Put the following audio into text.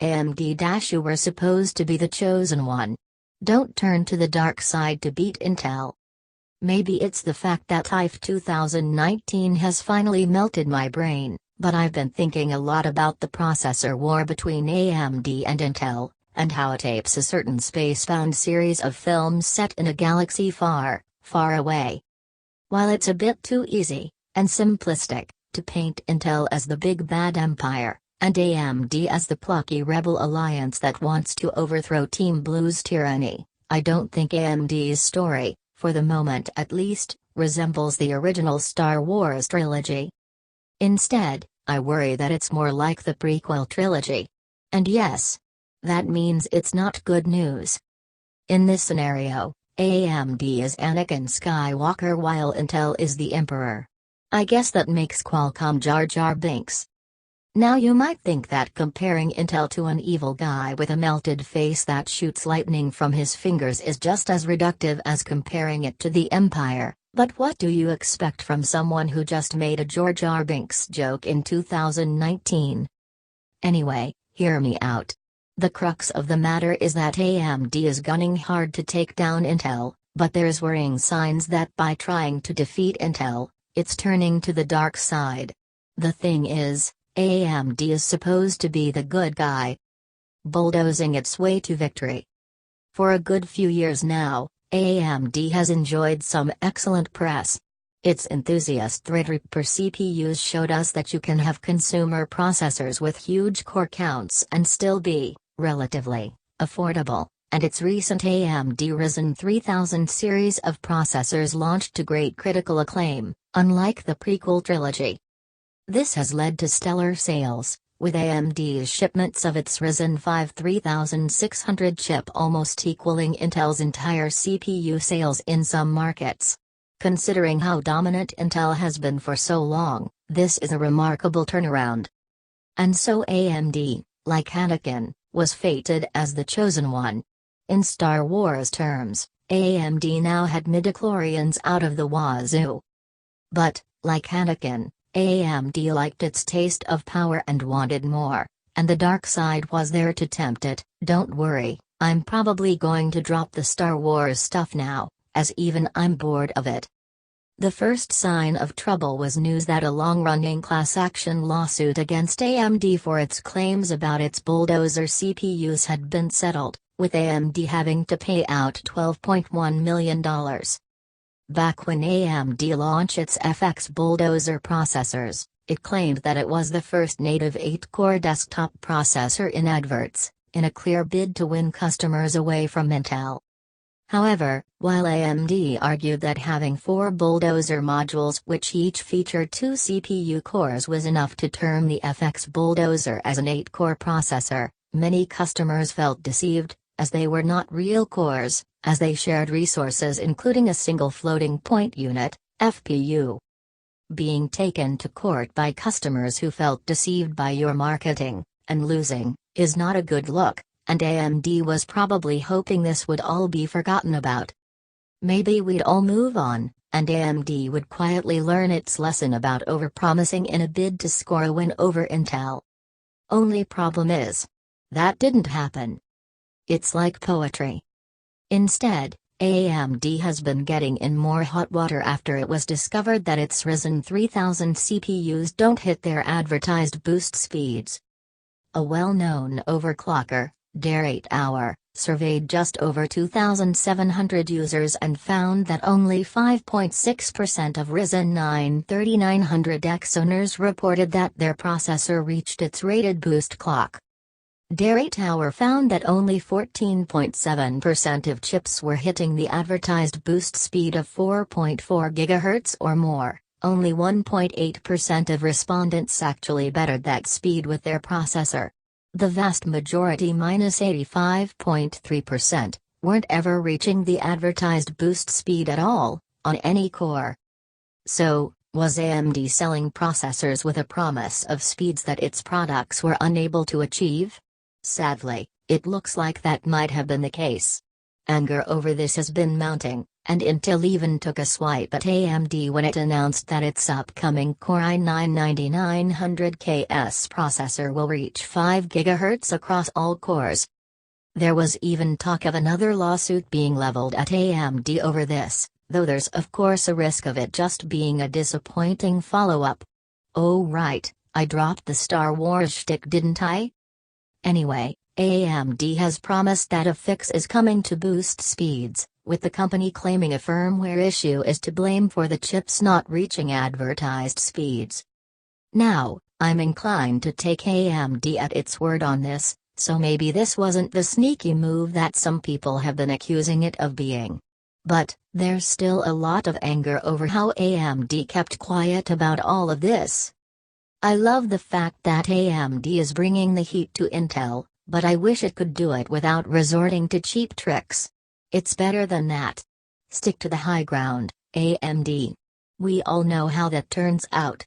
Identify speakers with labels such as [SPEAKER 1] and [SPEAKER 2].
[SPEAKER 1] AMD-you were supposed to be the chosen one. Don't turn to the dark side to beat Intel. Maybe it's the fact that IF 2019 has finally melted my brain, but I've been thinking a lot about the processor war between AMD and Intel, and how it apes a certain space-bound series of films set in a galaxy far, far away. While it's a bit too easy, and simplistic, to paint Intel as the big bad empire, and AMD as the plucky rebel alliance that wants to overthrow Team Blue's tyranny, I don't think AMD's story, for the moment at least, resembles the original Star Wars trilogy. Instead, I worry that it's more like the prequel trilogy. And yes, that means it's not good news. In this scenario, AMD is Anakin Skywalker while Intel is the Emperor. I guess that makes Qualcomm Jar Jar Binks. Now you might think that comparing Intel to an evil guy with a melted face that shoots lightning from his fingers is just as reductive as comparing it to the Empire, but what do you expect from someone who just made a Jar Jar Binks joke in 2019? Anyway, hear me out. The crux of the matter is that AMD is gunning hard to take down Intel, but there's worrying signs that by trying to defeat Intel, it's turning to the dark side. The thing is, AMD is supposed to be the good guy, bulldozing its way to victory. For a good few years now, AMD has enjoyed some excellent press. Its enthusiast Threadripper CPUs showed us that you can have consumer processors with huge core counts and still be, relatively, affordable, and its recent AMD Ryzen 3000 series of processors launched to great critical acclaim, unlike the prequel trilogy. This has led to stellar sales, with AMD's shipments of its Ryzen 5 3600 chip almost equaling Intel's entire CPU sales in some markets. Considering how dominant Intel has been for so long, this is a remarkable turnaround. And so AMD, like Anakin, was fated as the chosen one. In Star Wars terms, AMD now had midichlorians out of the wazoo. But, like Anakin, AMD liked its taste of power and wanted more, and the dark side was there to tempt it. Don't worry, I'm probably going to drop the Star Wars stuff now, as even I'm bored of it. The first sign of trouble was news that a long-running class action lawsuit against AMD for its claims about its Bulldozer CPUs had been settled, with AMD having to pay out $12.1 million. Back when AMD launched its FX Bulldozer processors, it claimed that it was the first native 8-core desktop processor in adverts, in a clear bid to win customers away from Intel. However, while AMD argued that having 4 Bulldozer modules which each featured 2 CPU cores was enough to term the FX Bulldozer as an 8-core processor, many customers felt deceived, as they were not real cores, as they shared resources including a single floating point unit, FPU. Being taken to court by customers who felt deceived by your marketing, and losing, is not a good look, and AMD was probably hoping this would all be forgotten about. Maybe we'd all move on, and AMD would quietly learn its lesson about overpromising in a bid to score a win over Intel. Only problem is, that didn't happen. It's like poetry. Instead, AMD has been getting in more hot water after it was discovered that its Ryzen 3000 CPUs don't hit their advertised boost speeds. A well-known overclocker, Dare8Hour, surveyed just over 2,700 users and found that only 5.6% of Ryzen 9 3900X owners reported that their processor reached its rated boost clock. Dare8Hour found that only 14.7% of chips were hitting the advertised boost speed of 4.4 GHz or more. Only 1.8% of respondents actually bettered that speed with their processor. The vast majority, -85.3%, weren't ever reaching the advertised boost speed at all, on any core. So, was AMD selling processors with a promise of speeds that its products were unable to achieve? Sadly, it looks like that might have been the case. Anger over this has been mounting, and Intel even took a swipe at AMD when it announced that its upcoming Core i9-9900KS processor will reach 5 GHz across all cores. There was even talk of another lawsuit being leveled at AMD over this, though there's of course a risk of it just being a disappointing follow-up. Oh right, I dropped the Star Wars shtick, didn't I? Anyway, AMD has promised that a fix is coming to boost speeds, with the company claiming a firmware issue is to blame for the chips not reaching advertised speeds. Now, I'm inclined to take AMD at its word on this, so maybe this wasn't the sneaky move that some people have been accusing it of being. But, there's still a lot of anger over how AMD kept quiet about all of this. I love the fact that AMD is bringing the heat to Intel, but I wish it could do it without resorting to cheap tricks. It's better than that. Stick to the high ground, AMD. We all know how that turns out.